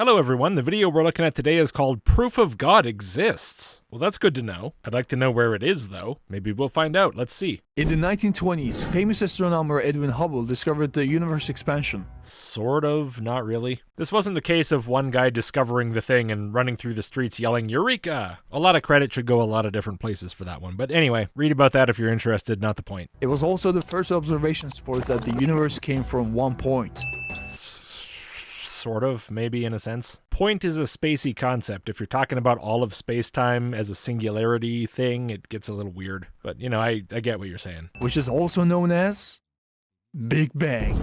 Hello everyone, the video we're looking at today is called Proof of God Exists. Well, that's good to know. I'd like to know where it is though. Maybe we'll find out, let's see. In the 1920s, famous astronomer Edwin Hubble discovered the universe expansion. Sort of, not really. This wasn't the case of one guy discovering the thing and running through the streets yelling, Eureka! A lot of credit should go a lot of different places for that one. But anyway, read about that if you're interested, not the point. It was also the first observation support that the universe came from one point. Sort of, maybe in a sense. Point is a spacey concept. If you're talking about all of space-time as a singularity thing, it gets a little weird. But, you know, I get what you're saying. Which is also known as Big Bang.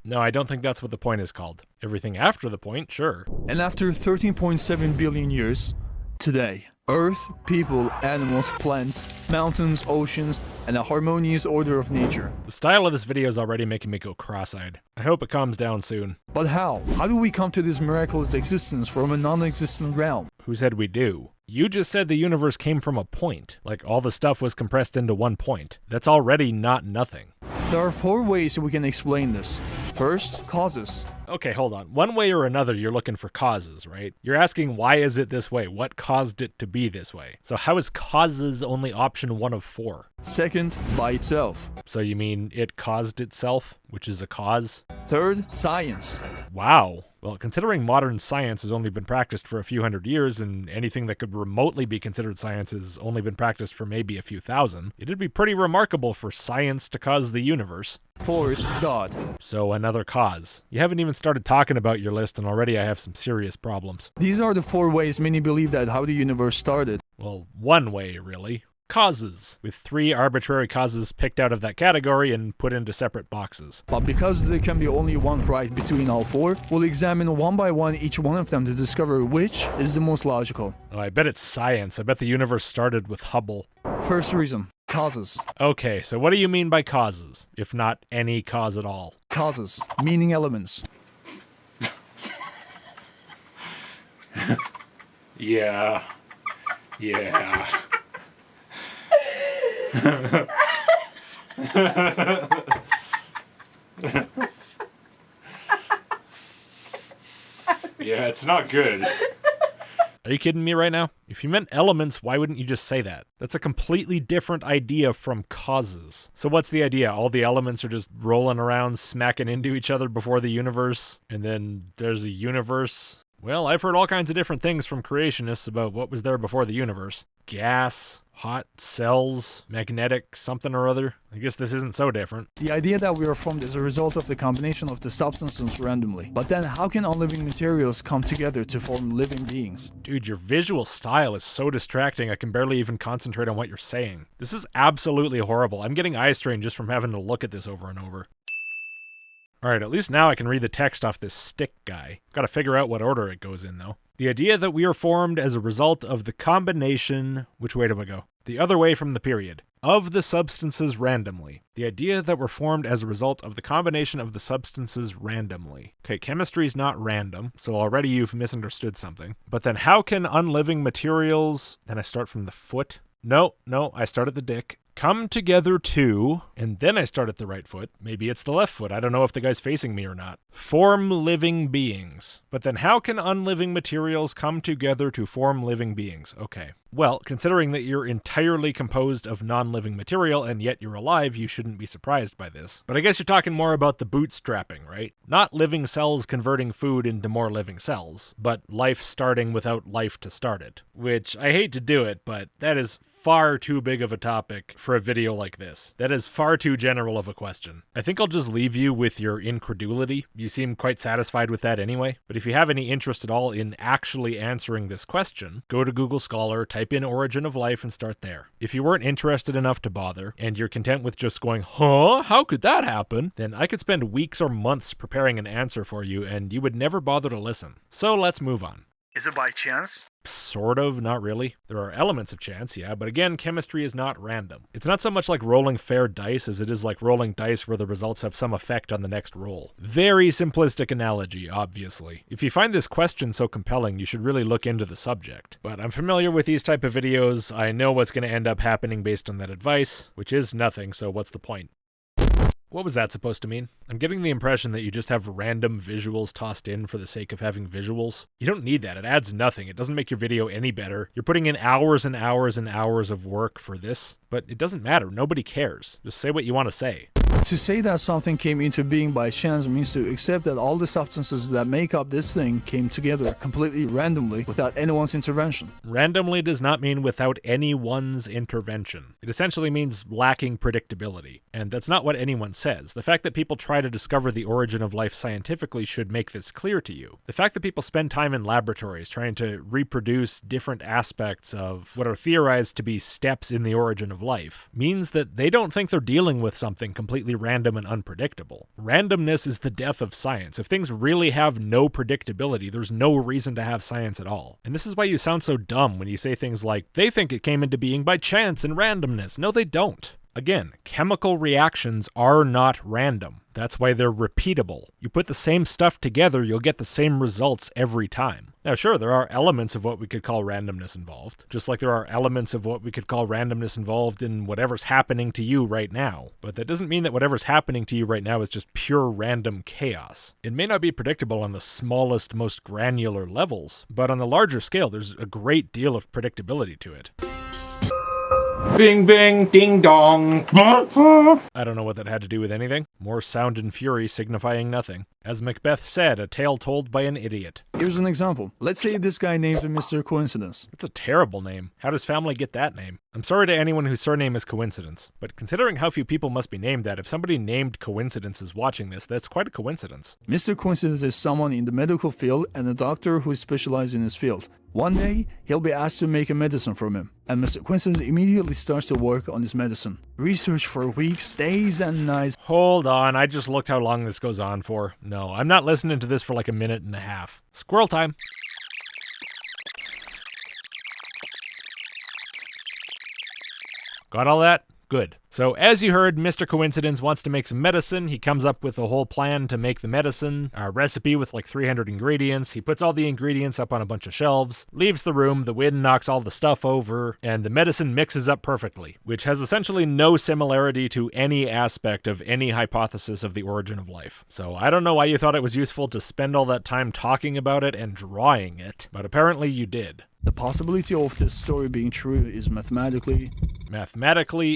No, I don't think that's what the point is called. Everything after the point, sure. And after 13.7 billion years, today, Earth, people, animals, plants, mountains, oceans, and a harmonious order of nature. The style of this video is already making me go cross-eyed. I hope it calms down soon. But how? How do we come to this miraculous existence from a non-existent realm? Who said we do? You just said the universe came from a point. Like all the stuff was compressed into one point. That's already not nothing. There are 4 ways we can explain this. First, causes. Okay, hold on. One way or another, you're looking for causes, right? You're asking, why is it this way? What caused it to be this way? So how is causes only option 1 of 4? Second, by itself. So you mean it caused itself, which is a cause? Third, science. Wow. Well, considering modern science has only been practiced for a few hundred years, and anything that could remotely be considered science has only been practiced for maybe a few thousand, it'd be pretty remarkable for science to cause the universe. Fourth, God. So another cause. You haven't even started talking about your list, and already I have some serious problems. These are the 4 ways many believe that how the universe started. Well, one way, really. Causes, with 3 arbitrary causes picked out of that category and put into separate boxes. But because there can be only one right between all 4, we'll examine one by one each one of them to discover which is the most logical. Oh, I bet it's science. I bet the universe started with Hubble. First reason, causes. Okay, so what do you mean by causes, if not any cause at all? Causes, meaning elements. Yeah. Yeah, it's not good. Are you kidding me right now? If you meant elements, why wouldn't you just say that? That's a completely different idea from causes. So what's the idea? All the elements are just rolling around, smacking into each other before the universe, and then there's a universe? Well, I've heard all kinds of different things from creationists about what was there before the universe. Gas, hot cells, magnetic something or other. I guess this isn't so different. The idea that we are formed is a result of the combination of the substances randomly. But then how can unliving materials come together to form living beings? Dude, your visual style is so distracting I can barely even concentrate on what you're saying. This is absolutely horrible. I'm getting eye strain just from having to look at this over and over. Alright, at least now I can read the text off this stick guy. Gotta figure out what order it goes in, though. The idea that we are formed as a result of the combination... Which way do I go? The other way from the period. Of the substances randomly. The idea that we're formed as a result of the combination of the substances randomly. Okay, chemistry's not random, so already you've misunderstood something. But then how can unliving materials... Then I start from the foot? No, I start at the dick. Come together to, and then I start at the right foot. Maybe it's the left foot. I don't know if the guy's facing me or not. Form living beings. But then how can unliving materials come together to form living beings? Okay. Well, considering that you're entirely composed of non-living material and yet you're alive, you shouldn't be surprised by this. But I guess you're talking more about the bootstrapping, right? Not living cells converting food into more living cells, but life starting without life to start it. Which, I hate to do it, but that is far too big of a topic for a video like this. That is far too general of a question. I think I'll just leave you with your incredulity. You seem quite satisfied with that anyway. But if you have any interest at all in actually answering this question, go to Google Scholar, type in origin of life, and start there. If you weren't interested enough to bother, and you're content with just going, huh? How could that happen? Then I could spend weeks or months preparing an answer for you, and you would never bother to listen. So let's move on. Is it by chance? Sort of, not really. There are elements of chance, yeah, but again, chemistry is not random. It's not so much like rolling fair dice as it is like rolling dice where the results have some effect on the next roll. Very simplistic analogy, obviously. If you find this question so compelling, you should really look into the subject. But I'm familiar with these type of videos. I know what's going to end up happening based on that advice, which is nothing, so what's the point? What was that supposed to mean? I'm getting the impression that you just have random visuals tossed in for the sake of having visuals. You don't need that. It adds nothing. It doesn't make your video any better. You're putting in hours and hours and hours of work for this, but it doesn't matter. Nobody cares. Just say what you want to say. To say that something came into being by chance means to accept that all the substances that make up this thing came together completely randomly without anyone's intervention. Randomly does not mean without anyone's intervention. It essentially means lacking predictability, and that's not what anyone says. The fact that people try to discover the origin of life scientifically should make this clear to you. The fact that people spend time in laboratories trying to reproduce different aspects of what are theorized to be steps in the origin of life means that they don't think they're dealing with something completely random and unpredictable. Randomness is the death of science. If things really have no predictability, there's no reason to have science at all. And this is why you sound so dumb when you say things like, they think it came into being by chance and randomness. No, they don't. Again, chemical reactions are not random. That's why they're repeatable. You put the same stuff together, you'll get the same results every time. Now sure, there are elements of what we could call randomness involved, just like there are elements of what we could call randomness involved in whatever's happening to you right now. But that doesn't mean that whatever's happening to you right now is just pure random chaos. It may not be predictable on the smallest, most granular levels, but on the larger scale, there's a great deal of predictability to it. Bing bing ding dong. I don't know what that had to do with anything. More sound and fury signifying nothing. As Macbeth said, a tale told by an idiot. Here's an example. Let's say this guy named Mr. Coincidence. It's a terrible name. How does family get that name? I'm sorry to anyone whose surname is Coincidence, but considering how few people must be named that, if somebody named Coincidence is watching this, that's quite a coincidence. Mr. Coincidence is someone in the medical field and a doctor who is specialized in his field. One day, he'll be asked to make a medicine from him, and Mr. Coincidence immediately starts to work on his medicine. Research for weeks, days and nights. Hold on, I just looked how long this goes on for. No, I'm not listening to this for like a minute and a half. Squirrel time. Got all that? Good. So as you heard, Mr. Coincidence wants to make some medicine. He comes up with a whole plan to make the medicine, a recipe with like 300 ingredients. He puts all the ingredients up on a bunch of shelves, leaves the room, the wind knocks all the stuff over, and the medicine mixes up perfectly, which has essentially no similarity to any aspect of any hypothesis of the origin of life. So I don't know why you thought it was useful to spend all that time talking about it and drawing it, but apparently you did. The possibility of this story being true is mathematically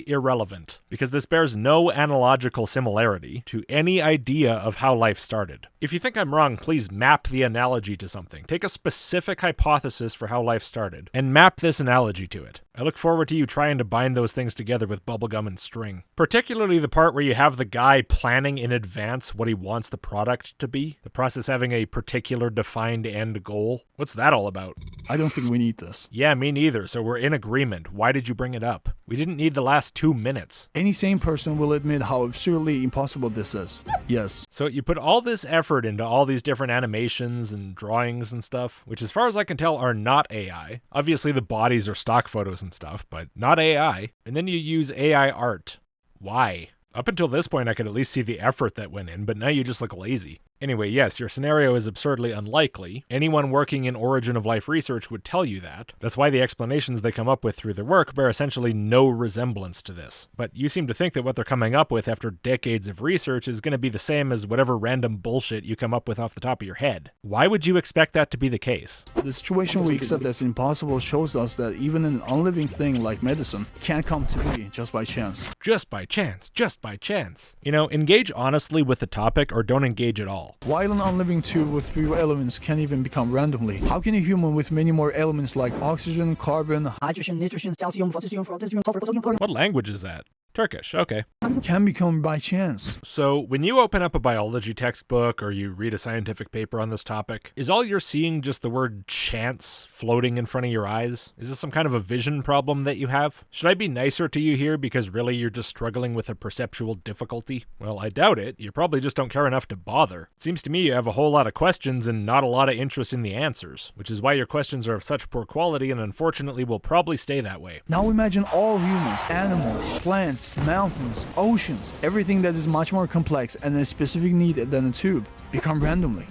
irrelevant, because this bears no analogical similarity to any idea of how life started. If you think I'm wrong, please map the analogy to something. Take a specific hypothesis for how life started, and map this analogy to it. I look forward to you trying to bind those things together with bubblegum and string. Particularly the part where you have the guy planning in advance what he wants the product to be, the process having a particular defined end goal. What's that all about? I don't think we need this. Yeah, me neither, so we're in agreement. Why did you bring it up? We didn't need the last 2 minutes. Any sane person will admit how absurdly impossible this is. Yes. So you put all this effort into all these different animations and drawings and stuff, which as far as I can tell are not AI. Obviously the bodies are stock photos and stuff, but not AI. And then you use AI art. Why? Up until this point I could at least see the effort that went in, but now you just look lazy. Anyway, yes, your scenario is absurdly unlikely. Anyone working in origin of life research would tell you that. That's why the explanations they come up with through their work bear essentially no resemblance to this. But you seem to think that what they're coming up with after decades of research is going to be the same as whatever random bullshit you come up with off the top of your head. Why would you expect that to be the case? The situation we accept as impossible shows us that even an unliving thing like medicine can't come to be just by chance. Just by chance. Just by chance. You know, engage honestly with the topic or don't engage at all. While an unliving tube with few elements can even become randomly, how can a human with many more elements like oxygen, carbon, hydrogen, nitrogen, calcium, potassium, potassium, sulfur, potassium, chlorine. What language is that? Turkish, okay. Can become by chance? So when you open up a biology textbook or you read a scientific paper on this topic, is all you're seeing just the word chance floating in front of your eyes? Is this some kind of a vision problem that you have? Should I be nicer to you here because really you're just struggling with a perceptual difficulty? Well, I doubt it. You probably just don't care enough to bother. It seems to me you have a whole lot of questions and not a lot of interest in the answers, which is why your questions are of such poor quality and unfortunately will probably stay that way. Now imagine all humans, animals, plants, mountains, oceans, everything that is much more complex and a specific need than a tube, become randomly.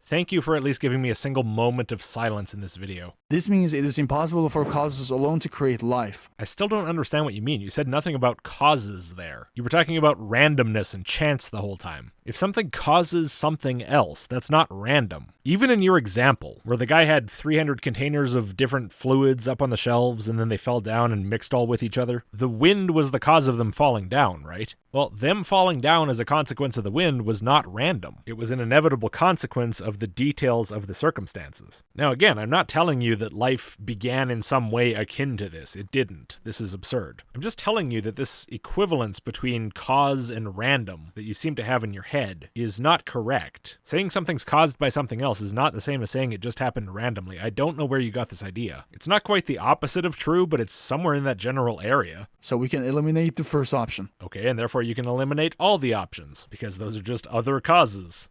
Thank you for at least giving me a single moment of silence in this video. This means it is impossible for causes alone to create life. I still don't understand what you mean. You said nothing about causes there. You were talking about randomness and chance the whole time. If something causes something else, that's not random. Even in your example, where the guy had 300 containers of different fluids up on the shelves and then they fell down and mixed all with each other, the wind was the cause of them falling down, right? Well, them falling down as a consequence of the wind was not random. It was an inevitable consequence of the details of the circumstances. Now again, I'm not telling you that life began in some way akin to this. It didn't. This is absurd. I'm just telling you that this equivalence between cause and random that you seem to have in your head is not correct. Saying something's caused by something else is not the same as saying it just happened randomly. I don't know where you got this idea. It's not quite the opposite of true, but it's somewhere in that general area. So we can eliminate the first option. Okay, and therefore you can eliminate all the options, because those are just other causes.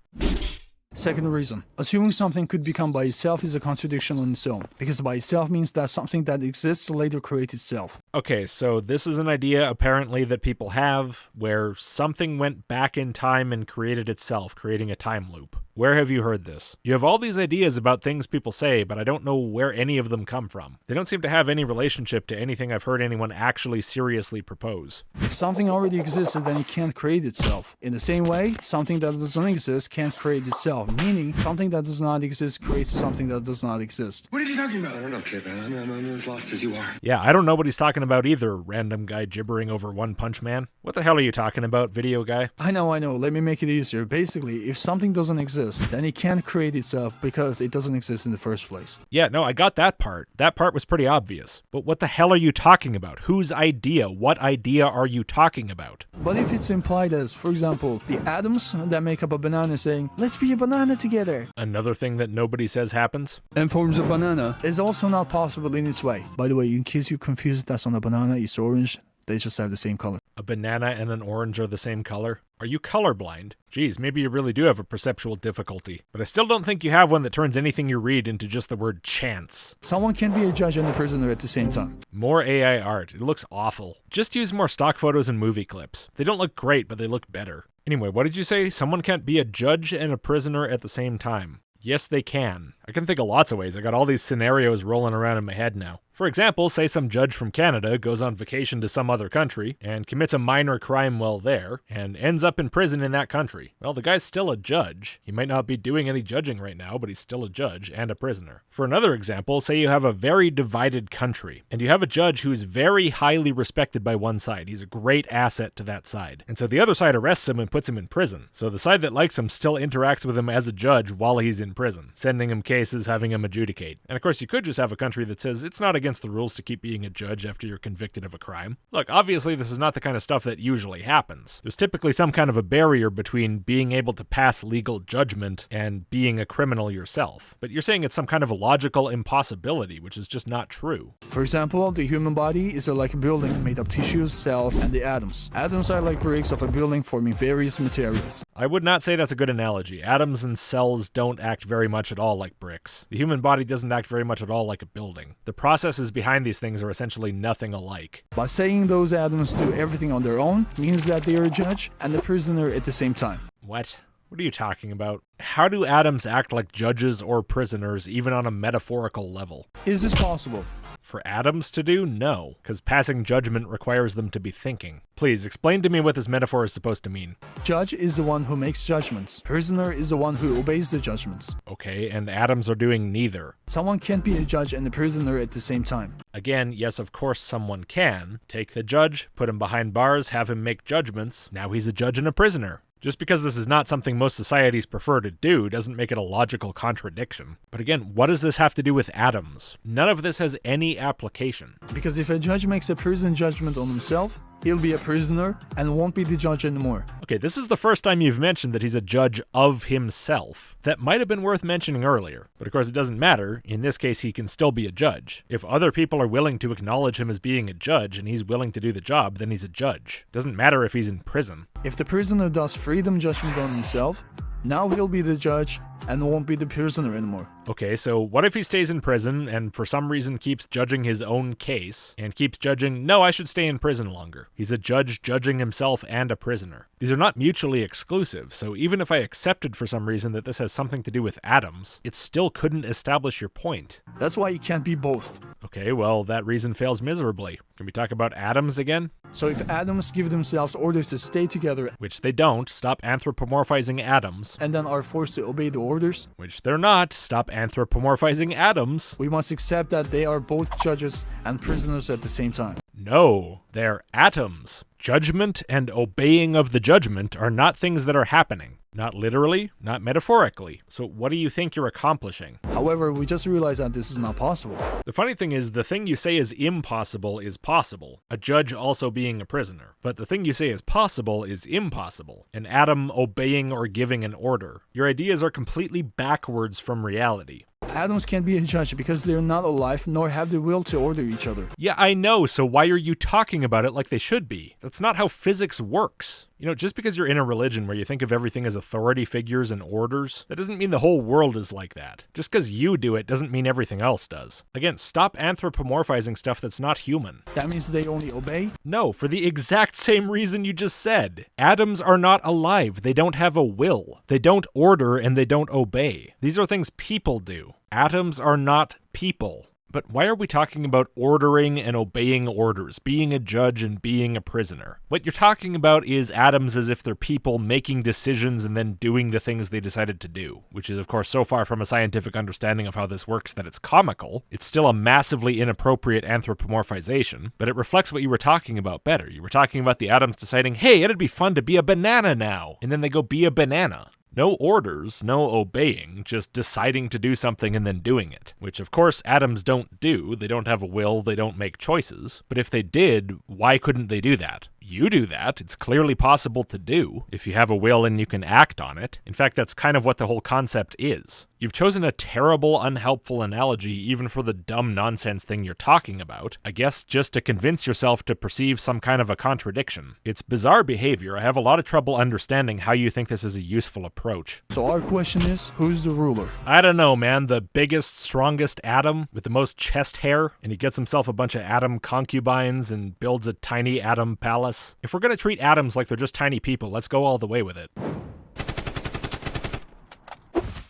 Second reason, assuming something could become by itself is a contradiction on its own, because by itself means that something that exists later creates itself. Okay, so this is an idea apparently that people have where something went back in time and created itself, creating a time loop. Where have you heard this? You have all these ideas about things people say, but I don't know where any of them come from. They don't seem to have any relationship to anything I've heard anyone actually seriously propose. If something already existed, then it can't create itself. In the same way, something that doesn't exist can't create itself, meaning something that does not exist creates something that does not exist. What is he talking about? I don't know, kid. I'm as lost as you are. Yeah, I don't know what he's talking about either, random guy gibbering over One Punch Man. What the hell are you talking about, video guy? I know. Let me make it easier. Basically, if something doesn't exist, then it can't create itself because it doesn't exist in the first place. Yeah, no, I got that part. That part was pretty obvious. But what the hell are you talking about? Whose idea? What idea are you talking about? But if it's implied as, for example, the atoms that make up a banana saying, let's be a banana together, Another thing that nobody says happens? and forms a banana, is also not possible in its way. By the way, in case you're confused, that's not a banana, it's orange. They just have the same color. A banana and an orange are the same color? Are you colorblind? Geez, maybe you really do have a perceptual difficulty. But I still don't think you have one that turns anything you read into just the word chance. Someone can be a judge and a prisoner at the same time. More AI art. It looks awful. Just use more stock photos and movie clips. They don't look great, but they look better. Anyway, what did you say? Someone can't be a judge and a prisoner at the same time. Yes, they can. I can think of lots of ways. I got all these scenarios rolling around in my head now. For example, say some judge from Canada goes on vacation to some other country and commits a minor crime while there and ends up in prison in that country. Well, the guy's still a judge. He might not be doing any judging right now, but he's still a judge and a prisoner. For another example, say you have a very divided country and you have a judge who's very highly respected by one side. He's a great asset to that side. And so the other side arrests him and puts him in prison. So the side that likes him still interacts with him as a judge while he's in prison, sending him cases, having him adjudicate. And of course, you could just have a country that says it's not against the rules to keep being a judge after you're convicted of a crime. Look, obviously this is not the kind of stuff that usually happens. There's typically some kind of a barrier between being able to pass legal judgment and being a criminal yourself. But you're saying it's some kind of a logical impossibility, which is just not true. For example, the human body is like a building made of tissues, cells, and the atoms. Atoms are like bricks of a building forming various materials. I would not say that's a good analogy. Atoms and cells don't act very much at all like bricks. The human body doesn't act very much at all like a building. The processes behind these things are essentially nothing alike. By saying those atoms do everything on their own means that they are a judge and a prisoner at the same time. What? What are you talking about? How do atoms act like judges or prisoners, even on a metaphorical level? Is this possible? For atoms to do? No, because passing judgment requires them to be thinking. Please, explain to me what this metaphor is supposed to mean. Judge is the one who makes judgments. Prisoner is the one who obeys the judgments. Okay, and atoms are doing neither. Someone can't be a judge and a prisoner at the same time. Again, yes, of course someone can. Take the judge, put him behind bars, have him make judgments. Now he's a judge and a prisoner. Just because this is not something most societies prefer to do doesn't make it a logical contradiction. But again, what does this have to do with atoms? None of this has any application. Because if a judge makes a prison judgment on himself, he'll be a prisoner and won't be the judge anymore. Okay, this is the first time you've mentioned that he's a judge of himself. That might have been worth mentioning earlier, but of course it doesn't matter. In this case, he can still be a judge. If other people are willing to acknowledge him as being a judge and he's willing to do the job, then he's a judge. Doesn't matter if he's in prison. If the prisoner does freedom judgment on himself, now he'll be the judge and won't be the prisoner anymore. Okay, so what if he stays in prison and for some reason keeps judging his own case and keeps judging, no, I should stay in prison longer. He's a judge judging himself and a prisoner. These are not mutually exclusive, so even if I accepted for some reason that this has something to do with atoms, it still couldn't establish your point. That's why it can't be both. Okay, well, that reason fails miserably. Can we talk about atoms again? So if atoms give themselves orders to stay together, Which they don't. Stop anthropomorphizing atoms. and then are forced to obey the orders, Which they're not. Stop anthropomorphizing atoms. we must accept that they are both judges and prisoners at the same time. No, they're atoms. Judgment and obeying of the judgment are not things that are happening. Not literally, not metaphorically. So what do you think you're accomplishing? However, we just realized that this is not possible. The funny thing is, the thing you say is impossible is possible, a judge also being a prisoner. But the thing you say is possible is impossible, an atom obeying or giving an order. Your ideas are completely backwards from reality. Atoms can't be a judge because they're not alive nor have the will to order each other. Yeah, I know, so why are you talking about it like they should be? That's not how physics works. You know, just because you're in a religion where you think of everything as authority figures and orders, that doesn't mean the whole world is like that. Just because you do it doesn't mean everything else does. Again, stop anthropomorphizing stuff that's not human. That means they only obey? No, for the exact same reason you just said. Atoms are not alive. They don't have a will. They don't order and they don't obey. These are things people do. Atoms are not people. But why are we talking about ordering and obeying orders, being a judge and being a prisoner? What you're talking about is atoms as if they're people making decisions and then doing the things they decided to do, which is, of course, so far from a scientific understanding of how this works that it's comical. It's still a massively inappropriate anthropomorphization, but it reflects what you were talking about better. You were talking about the atoms deciding, hey, it'd be fun to be a banana now, and then they go be a banana. No orders, no obeying, just deciding to do something and then doing it. Which, of course, atoms don't do. They don't have a will, they don't make choices. But if they did, why couldn't they do that? You do that. It's clearly possible to do, if you have a will and you can act on it. In fact, that's kind of what the whole concept is. You've chosen a terrible, unhelpful analogy even for the dumb nonsense thing you're talking about, I guess just to convince yourself to perceive some kind of a contradiction. It's bizarre behavior. I have a lot of trouble understanding how you think this is a useful approach. So our question is, who's the ruler? I don't know, man. The biggest, strongest atom with the most chest hair, and he gets himself a bunch of atom concubines and builds a tiny atom palace. If we're gonna treat atoms like they're just tiny people, let's go all the way with it.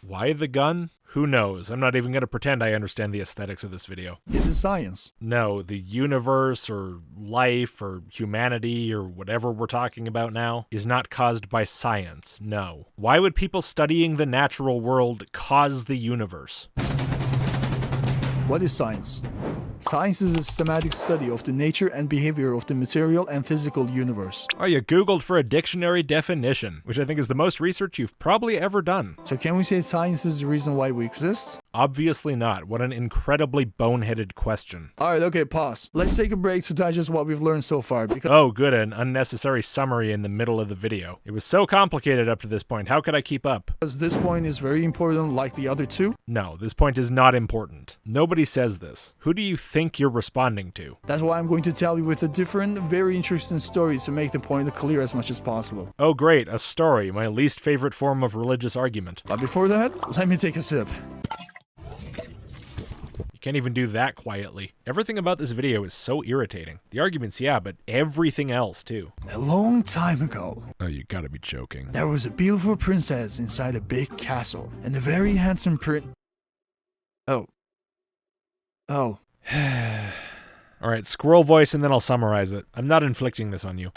Why the gun? Who knows? I'm not even going to pretend I understand the aesthetics of this video. Is it science? No, the universe or life or humanity or whatever we're talking about now is not caused by science, no. Why would people studying the natural world cause the universe? What is science? Science is a systematic study of the nature and behavior of the material and physical universe. Oh, you Googled for a dictionary definition, which I think is the most research you've probably ever done. So can we say science is the reason why we exist? Obviously not. What an incredibly boneheaded question. Alright, okay, pause. Let's take a break to digest what we've learned so far because Oh, good, an unnecessary summary in the middle of the video. It was so complicated up to this point, how could I keep up? this point is very important like the other two. No, this point is not important. Nobody says this. Who do you think you're responding to? That's why I'm going to tell you with a different, very interesting story to make the point clear as much as possible. Oh great, a story, my least favorite form of religious argument. But before that, let me take a sip. You can't even do that quietly. Everything about this video is so irritating. The arguments, yeah, but everything else too. A long time ago, Oh, you gotta be joking. there was a beautiful princess inside a big castle, and a very handsome Oh. Alright, squirrel voice and then I'll summarize it. I'm not inflicting this on you.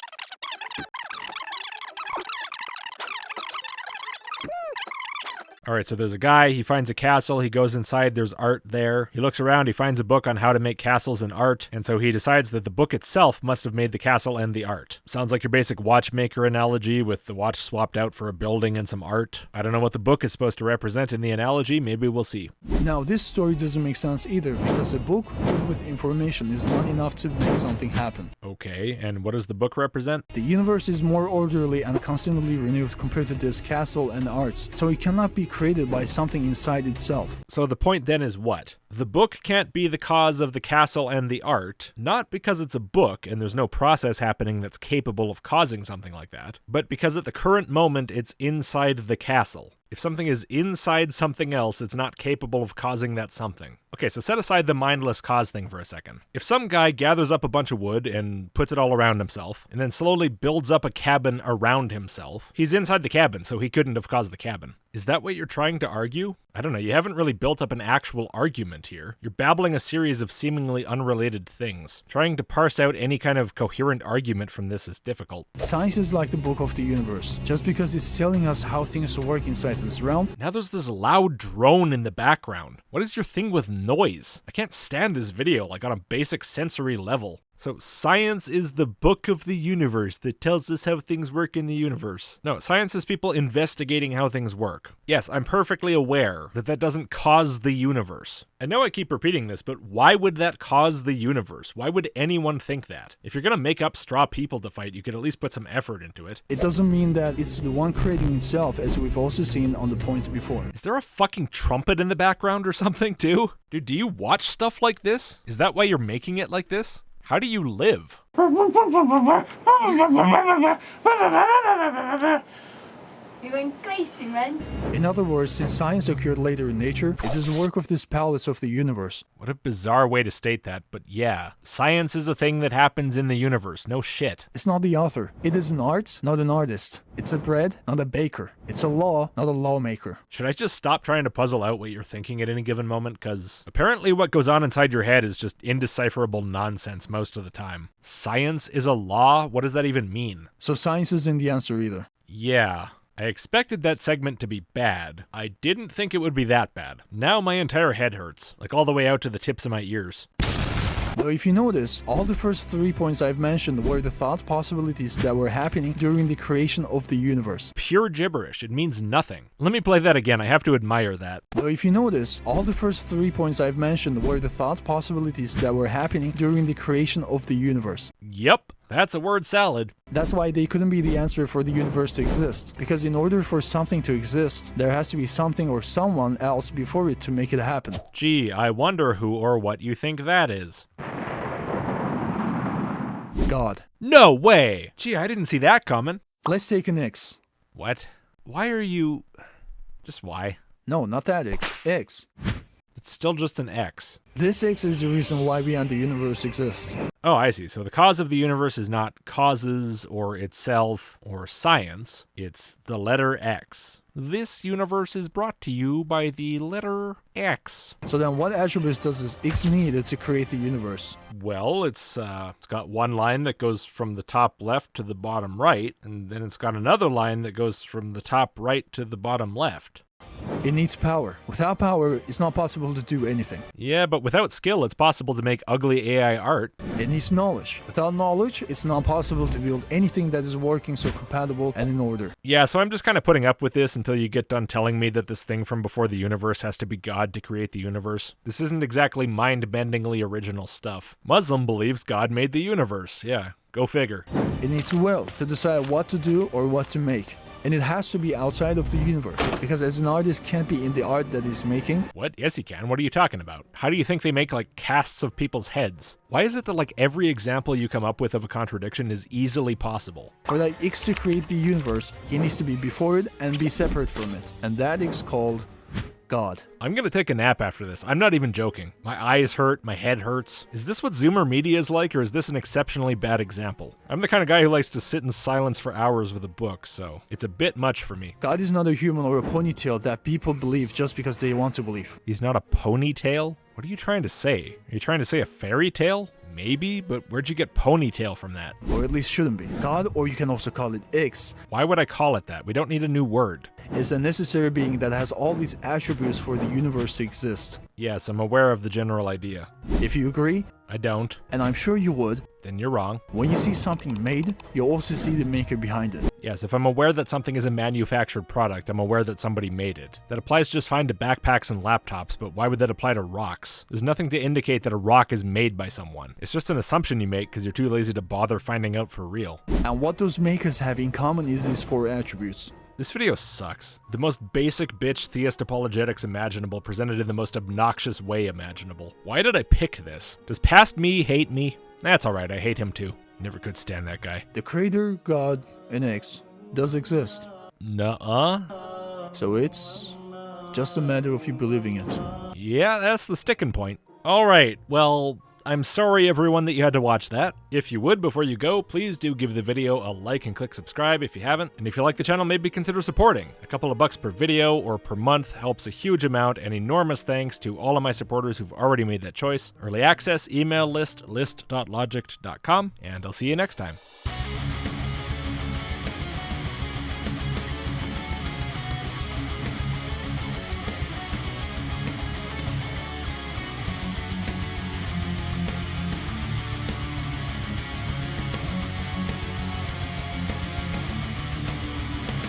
Alright, so there's a guy, he finds a castle, he goes inside, there's art there. He looks around, he finds a book on how to make castles and art, and so he decides that the book itself must have made the castle and the art. Sounds like your basic watchmaker analogy with the watch swapped out for a building and some art. I don't know what the book is supposed to represent in the analogy, maybe we'll see. Now, this story doesn't make sense either, because a book filled with information is not enough to make something happen. Okay, and what does the book represent? The universe is more orderly and constantly renewed compared to this castle and arts, so it cannot be created by something inside itself. So the point then is what? The book can't be the cause of the castle and the art, not because it's a book and there's no process happening that's capable of causing something like that, but because at the current moment it's inside the castle. If something is inside something else, it's not capable of causing that something. Okay, so set aside the mindless cause thing for a second. If some guy gathers up a bunch of wood and puts it all around himself, and then slowly builds up a cabin around himself, he's inside the cabin, so he couldn't have caused the cabin. Is that what you're trying to argue? I don't know, you haven't really built up an actual argument here. You're babbling a series of seemingly unrelated things. Trying to parse out any kind of coherent argument from this is difficult. Science is like the book of the universe. Just because it's telling us how things work inside this realm. Now there's this loud drone in the background. What is your thing with noise? I can't stand this video, like on a basic sensory level. So science is the book of the universe that tells us how things work in the universe. No, science is people investigating how things work. Yes, I'm perfectly aware that that doesn't cause the universe. I know I keep repeating this, but why would that cause the universe? Why would anyone think that? If you're gonna make up straw people to fight, you could at least put some effort into it. It doesn't mean that it's the one creating itself, as we've also seen on the points before. Is there a fucking trumpet in the background or something too? Dude, do you watch stuff like this? Is that why you're making it like this? How do you live? You're going crazy, man. In other words, since science occurred later in nature, it is the work of this palace of the universe. What a bizarre way to state that, but yeah. Science is a thing that happens in the universe, no shit. It's not the author. It is an art, not an artist. It's a bread, not a baker. It's a law, not a lawmaker. Should I just stop trying to puzzle out what you're thinking at any given moment? Because apparently what goes on inside your head is just indecipherable nonsense most of the time. Science is a law? What does that even mean? So science isn't the answer either. Yeah. I expected that segment to be bad. I didn't think it would be that bad. Now my entire head hurts, like all the way out to the tips of my ears. Though if you notice, all the first 3 points I've mentioned were the thought possibilities that were happening during the creation of the universe. Pure gibberish. It means nothing. Let me play that again. I have to admire that. Though if you notice, all the first 3 points I've mentioned were the thought possibilities that were happening during the creation of the universe. Yep. That's a word salad. That's why they couldn't be the answer for the universe to exist. Because in order for something to exist, there has to be something or someone else before it to make it happen. Gee, I wonder who or what you think that is. God. No way! Gee, I didn't see that coming. Let's take an X. What? Why are you... Just why? No, not that X. X. It's still just an X. This X is the reason why we and the universe exist. Oh, I see. So the cause of the universe is not causes or itself or science. It's the letter X. This universe is brought to you by the letter X. So then what attributes does this X need to create the universe? Well, it's got one line that goes from the top left to the bottom right, and then it's got another line that goes from the top right to the bottom left. It needs power. Without power, it's not possible to do anything. Yeah, but without skill, it's possible to make ugly AI art. It needs knowledge. Without knowledge, it's not possible to build anything that is working so compatible and in order. Yeah, so I'm just kind of putting up with this until you get done telling me that this thing from before the universe has to be God to create the universe. This isn't exactly mind-bendingly original stuff. Muslim believes God made the universe. Yeah, go figure. It needs will to decide what to do or what to make. And it has to be outside of the universe, because as an artist can't be in the art that he's making. What? Yes, he can. What are you talking about? How do you think they make, like, casts of people's heads? Why is it that, like, every example you come up with of a contradiction is easily possible? For that X to create the universe, he needs to be before it and be separate from it. And that is called God. I'm gonna take a nap after this. I'm not even joking. My eyes hurt, my head hurts. Is this what Zoomer Media is like, or is this an exceptionally bad example? I'm the kind of guy who likes to sit in silence for hours with a book, so it's a bit much for me. God is not a human or a ponytail that people believe just because they want to believe. He's not a ponytail? What are you trying to say? Are you trying to say a fairy tale? Maybe, but where'd you get ponytail from that? Or at least shouldn't be. God, or you can also call it X, Why would I call it that? We don't need a new word. is a necessary being that has all these attributes for the universe to exist. Yes, I'm aware of the general idea. If you agree, I don't. and I'm sure you would, Then you're wrong. when you see something made, you also see the maker behind it. Yes, if I'm aware that something is a manufactured product, I'm aware that somebody made it. That applies just fine to backpacks and laptops, but why would that apply to rocks? There's nothing to indicate that a rock is made by someone. It's just an assumption you make because you're too lazy to bother finding out for real. And what those makers have in common is these 4 attributes. This video sucks. The most basic bitch theist apologetics imaginable presented in the most obnoxious way imaginable. Why did I pick this? Does past me hate me? That's alright, I hate him too. Never could stand that guy. The creator, God, in X does exist. Nuh-uh. So it's just a matter of you believing it. Yeah, that's the sticking point. Alright, well, I'm sorry everyone that you had to watch that. If you would, before you go, please do give the video a like and click subscribe if you haven't. And if you like the channel, maybe consider supporting. A couple of bucks per video or per month helps a huge amount, and enormous thanks to all of my supporters who've already made that choice. Early access, email list, list.logicked.com, and I'll see you next time.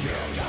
You